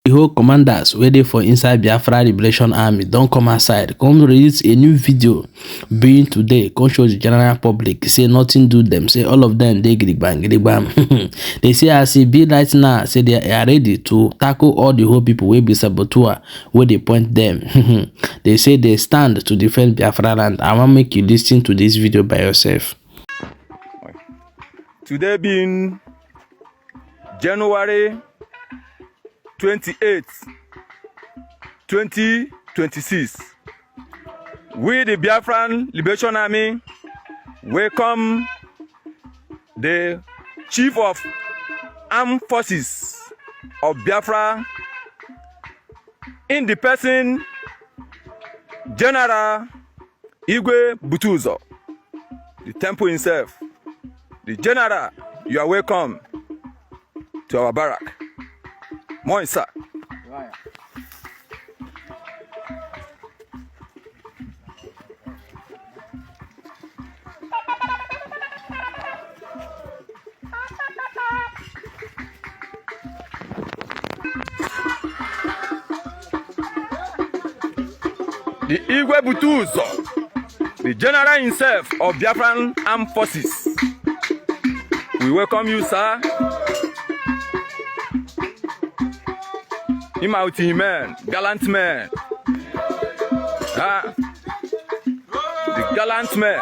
The whole commanders waiting for inside Biafra Liberation Army don't come outside, come release a new video being today, come show the general public, say nothing do them, say all of them they gidigbam. They say as it be right now, say they are ready to tackle all the whole people will be saboteur where they point them. They say they stand to defend Biafra land. I want to make you listen to this video by yourself. Today being January 28th, 2026, we the Biafran Liberation Army welcome the Chief of Armed Forces of Biafra in the person General Igwe Butuzo, the temple himself. The General, you are welcome to our barrack. Moi, sir. Right. The Igwe Butuzo, the General himself of Biafran Armed Forces. We welcome you, sir. Imauti man, gallant man. The gallant man.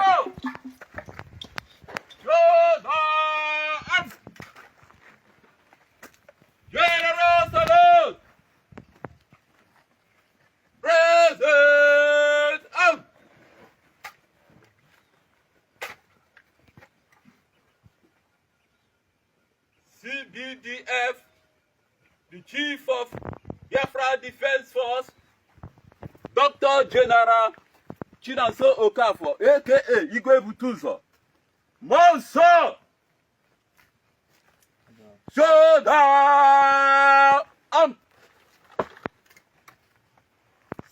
General salute. Present out. CBDF, the Chief of Biafra Defense Force, Dr. General Chinonso Okafor, aka Igwe Butuzo. Monso! Shoulder!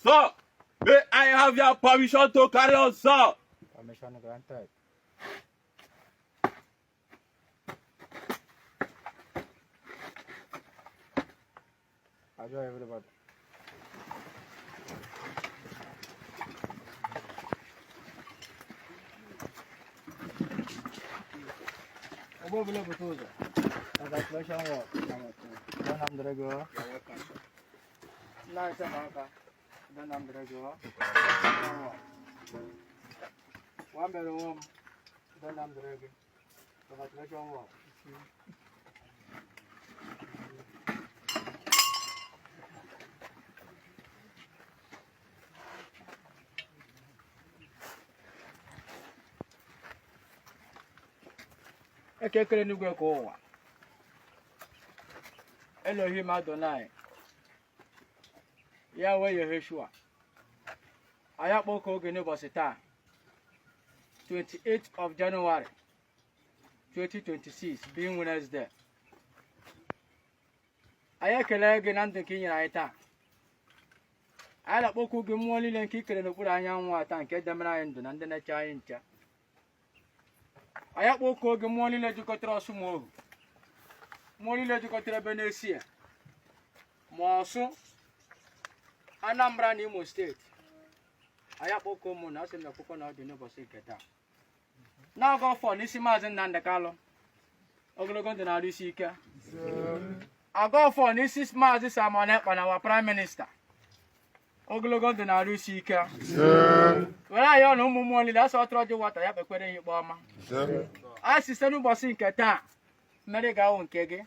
Sir, may I have your permission to carry on, sir? Permission granted. Enjoy everybody. Above the Butuzo. Congratulations, what? Don't have the regular. Nice, America. Don't have the regular. One bedroom. Don't have the regular. Congratulations, what? Ekekere n'ugwe ka ụwa Elohim Adonai Yahweh Yeshua anyị akpọkọ oge n'ụbọchị taa 28th of January 2026 being Wednesday. Anyị ekele gị na ndụ nke ị nyere anyị taa. Anyị na-akpọkọ oge mmụọ niile nke ikere n'okpuru anyanwụ taa nke demere anyị ndụ na ndị na-eche anyị nche. Anyị akpọkọ oge mmụọ niile jikọtara ọsụ ma ohu, mmụọ niile jikọtara ebe na-esi ya ma ọsụ Anambra na Imo steeti. Anyị akpọkọ ụmụ na asị na akwụkwọ na ọ dị n'ụbọchị nke taa. Na-aga ọfọ n'isi Maazị Nnamdi Kalụ ogologo ndụ na-arụ isi ike. Aga ọfọ n'isi Maazị Simon Ekpa na wa Prime Minister ogologo ndụ na-arụ isi ike. Were anyị ọnụ ụmụ mmụọ niile asọ ọtụrụ ọjọọ nwata ya kpekwere ya ikpe ọma. Anyị site n'ụbọchị nke taa mmeri ga-awụ nke gị,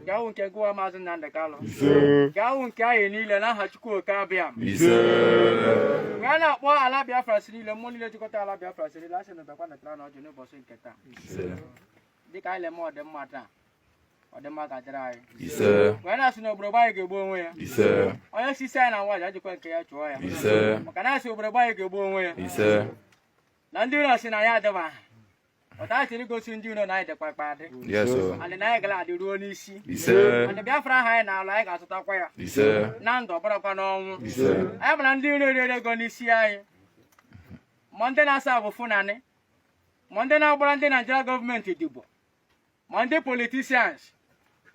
ga-awụ nke gị wa Maazị Nnamdi Kalụ, ga-awụ nke anyị niile n'aha Chukwu oke abịa. Wee na-akpọ ala Biafra si niile, mmụọ niile jikọta ala Biafra si niile asị na ụbịakwa netara na ọjọọ n'ụbọchị nke taa. Dịka anyị leme ọdịmma taa, ọdịmma ga-adịrị anyị. Wee na-asị na obodo anyị ga-egbu onwe ya. Onye si isi anyị na nwaanyị ajikwa nke ya chụọ ya. Maka na asị obodo anyị ga-egbu onwe ya. Na ndị iro si na ya adịba. Ọta anyị tiri gosi ndị iro na anyị dịkwa ikpe adị. Andị na anyị gara adị ruo n'isi. Andị Biafra ahụ anyị na-alụ anyị ga-azụtakwa ya. Na ndụ ọbụrakwa n'ọnwụ. Anyị bụ na ndị iro eriere ego n'isi anyị. Ma ndị na-asa abụ Fulani, ma ndị na-agbara ndị Nigeria gọọmenti dịbọ, ma ndị politicians,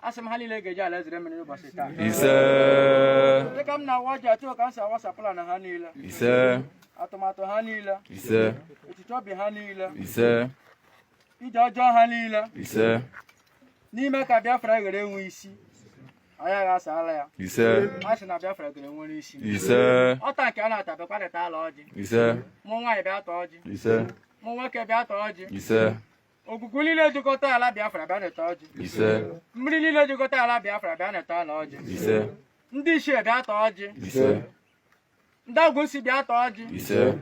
Asem halile geja la zire mene ba seta. Ise. Kam na waja tu kan sa wasa plan hanila. Ise. Atomato hanila. Ise. Etichobi hanila. Ise. Ijojo hanila. Ise. Ni me ka Biafra gere enwe isi. Aya ga sala ya. Ise. Asi na Biafra gere enwe isi. Ise. Ota nke ana ta be kwa ta ala oji. Ise. Mo nwa ibe ato oji. Ise. Mo nwa ke be ato oji. Ise. Ogugu niile jikọta ala Biafra bịa neta ọjị. Ise. Mmiri niile jikọta ala Biafra bịa neta ala ọjị. Ise. Ndị Ichie bịa ta ọjị. Ise. Ndị Agụsi bịa ta ọjị. Ise.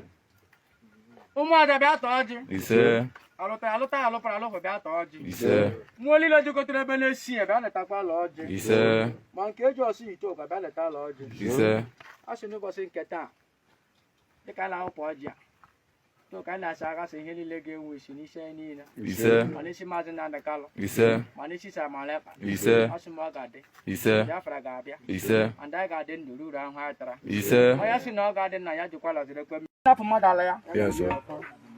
Ụmụada bịa ta ọjị. Ise. Alụpụrụ bịa ta ọjị. Ise. Mmụọ niile jikọtara ebe na-esi bịa netakwa ala ọjị. Ise. Ma nke eji ọsụ ite ụka bịa neta ala ọjị. Ise. A sị n'ụbọchị nke taa dịka a na-ahụpụ ọjị a ka na-asa agasị ihe niile ga-enwe isi n'isi niile. Ise. Ma n'isi Maazị Nnamdi Kanu. Ise. Ma n'isi Samalekpa. Ise. Asị m ọ ga-adị. Ise. Biafra ga-abịa. Ise. And anyị ga-adị ndụ ruru ahụ anyị tara. Ise. Onye sị na ọ ga-adị nna ya jikwa laziri ekwe napụ mmadụ ala ya. Yes, sir.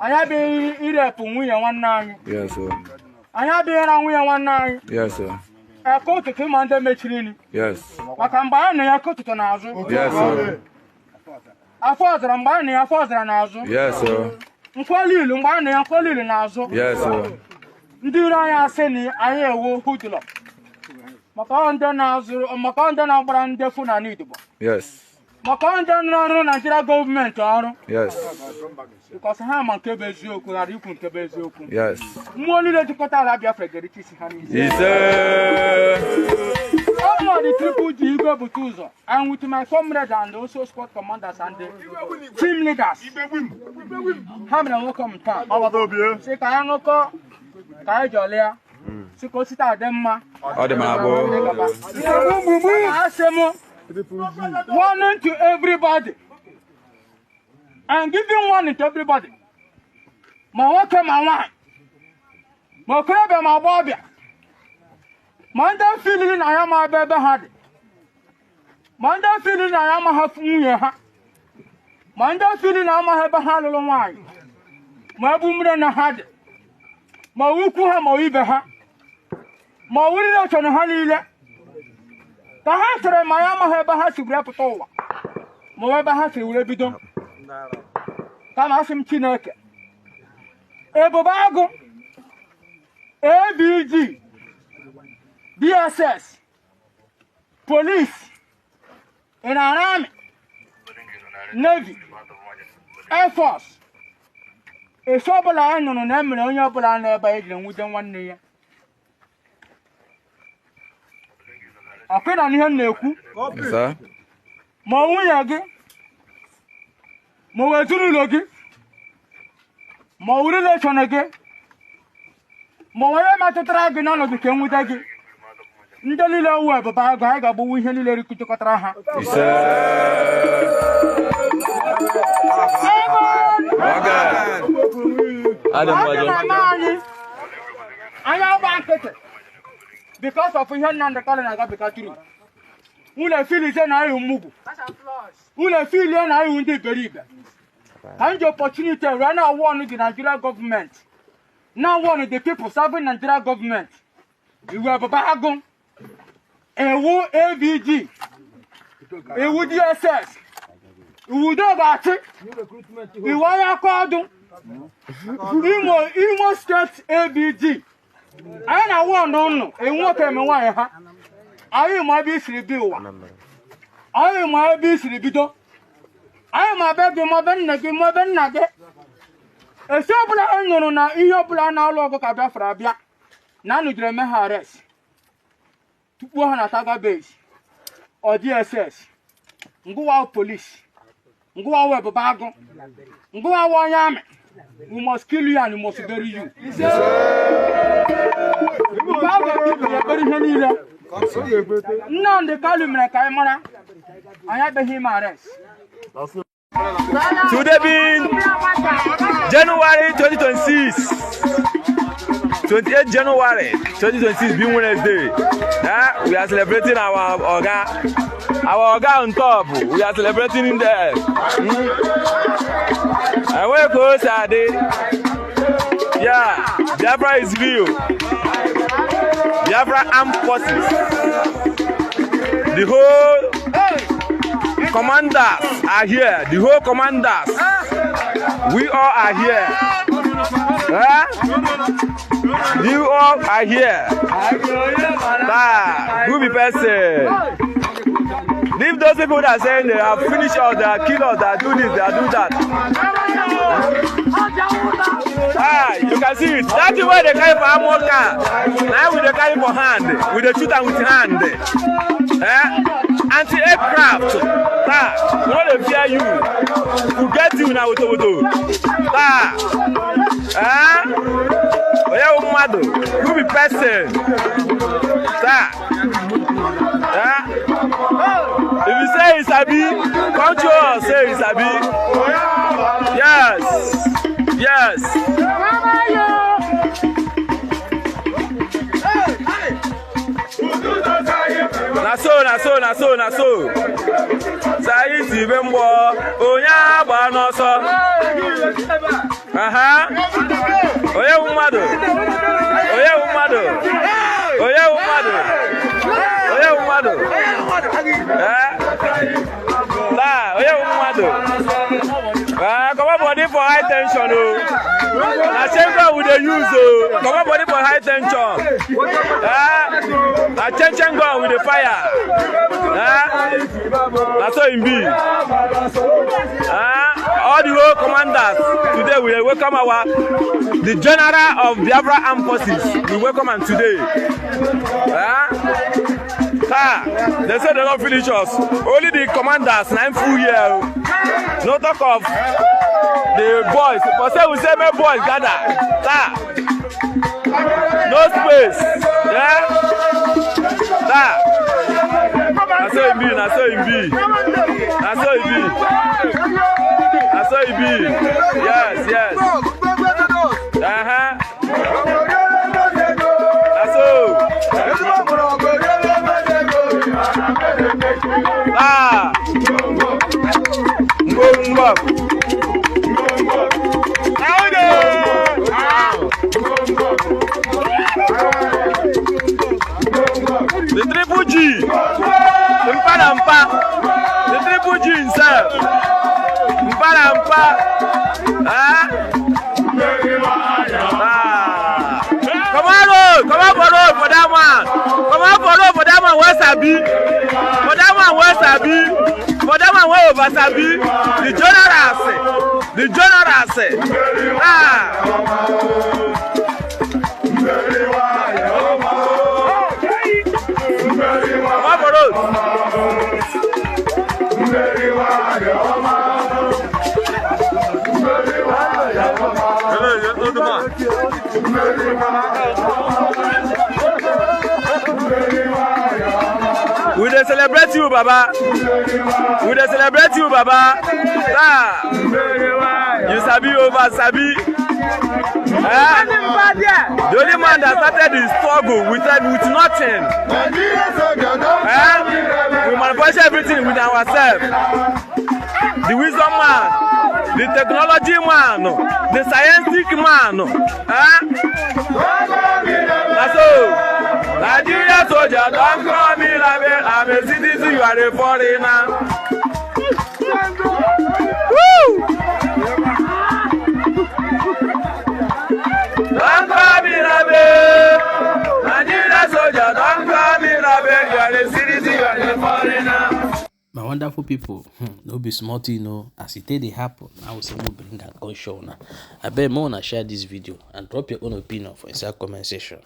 Anyị abịghị irepụ nwunye nwanne anyị. Yes, sir. Anyị abịghị ịra nwunye nwanne anyị. Yes, sir. Eke ụtụtụ ma ndị mechiri ni. Yes. Maka mgbe anyị nọ ya eke ụtụtụ n'azụ. Yes, sir. Afọ ọzara mgbe anyị nọ ya afọ ọzara n'azụ. Yes, sir. Nkwọlilu mgbe anyị nọ ya nkwọlilu n'azụ. Yes, sir. Ndị iro anyị asị na anyị ewu hudulọ. Maka ndị na-azụrụ maka ndị na-agbara ndị Fulani Igbo. Yes. Maka ndị na-arụ Nigeria gọọmenti ọrụ. Yes. Because ha ma nke bụ eziokwu ghara ikwu nke bụ eziokwu. Yes. Mmụọ niile jikọta ala Biafra ga-ericha isi ha niile. Ise. Ọnọdụ Triple G Igwe bute ụzọ. And with my comrades and also squad commanders and the team leaders. Ha mere nwoke m taa. Sị ka anyị ṅụkọ ka anyị jọlịa. Sị ka osita adị mma. Ọ dị m abụọ. Asị m warning to everybody and giving warning to everybody. Ma nwoke ma nwaanyị, ma okorobịa ma agbọghọbịa, ma ndị filili na ya ma ebe ha dị, ma ndị filili na ya ma ha nwunye ha, ma ndị filili na ama ha ebe ha lụrụ nwaanyị, ma ebu mmiri na ha dị, ma ukwu ha ma ibe ha, ma owuriri ochọrọ ha niile. Ka ha chere ma ya amaghị ebe ha si were pụta ụwa ma ebe ha si were bido. Kama asị m Chineke ebube agụ ABG DSS Police in an Army Navy Air Force esi ọbụla anyị nụrụ na emere onye ọbụla n'ebe anyị jiri nwude nwanne ya. Akwụna n'ihe m na-ekwu ma nwunye gị ma ezinụlọ gị ma relation gị ma onye metụtara gị n'ọnọdụ ka enwute gị, ndị niile wu ebube agụ anyị ga-agbawu ihe niile rikụchịkọtara ha. Anyị agba nkịtị because of ihe Nnamdi Kanu na-agabiga turu. Unu efilize na anyị mmugwu. Unu efilie na anyị ndị iberibe. Ka anyị ji opportunity were na warn the Nigeria government. Now warn the people serving Nigeria government. Iwu ebube agụ, iwu ABG, iwu DSS, iwu Dogbachi, iwu onye aka ọdụ, Imo State ABG. Anyị na-awụ ụnụ enwe nwoke eme nwaanyị ha. Anyị ma ebe isiri bi ụwa. Anyị ma ebe isiri bido. Anyị ma ebe gị ma ebe nne gị ma ebe nna gị. Esi ọbụla anyị nụrụ na ihe ọbụla na-alụ ọgụ ka Biafra bịa na anụjiri eme ha arrest tupu ha na Taga Base or DSS, ngụwa police, ngụwa ebube agụ, ngụwa onye amị. We must kill you and we must bury you. Nnamdi Kanu mere ka anyị mara anyị abịaghị ime arrest. Today being January 2026, 28 January 2026 being Wednesday. We are celebrating our Oga on top. We are celebrating him there. And where goes Ade? Yeah, Biafra is real. Biafra Armed Forces, the whole commanders are here. The whole commanders, we all are here. You all are here. Who be person? Leave those people that are saying they have finished or they are killed or they are do this, they are do that. You can see it. That's the way they carry for armor car. Now we they carry for hand. We they shoot them with hand. Anti-aircraft. When they fear you, who get you now with who be person? If you say it's Abi, come to us, say it's Abi. Yes. Yes. Na so. Say it's even more. Oya ba no so. Oya umado. Come on, body for high tension, Na chamber with the use, Come on, body for high tension. Na change gun with the fire. That's so it be. All the whole commanders today we welcome the general of Biafra Armed Forces. We welcome him today. They say they don't finish us. Only the commanders, 9 full years. No talk of the boys. For say we say my boys gather. No space. That's so it be. Yes. The Triple G, the Triple G himself, Come on for that one. For that one, where Sabi? For that one, where over Sabi? The general say. We dey celebrate you, Baba. You sabi over sabi. The only man that started the struggle with nothing. We manufacture everything with ourselves. The wisdom man, the technology man, the scientific man. So, Nigeria soldier, don't call me I'm a citizen, you are a foreigner. Woo! Don't call me Nigeria soldier, don't call me you are a citizen, you are a foreigner. My wonderful people, no be small thing, as it dey happen. I will say we bring that gun show now. I bet more share this video and drop your own opinion for inside comment section.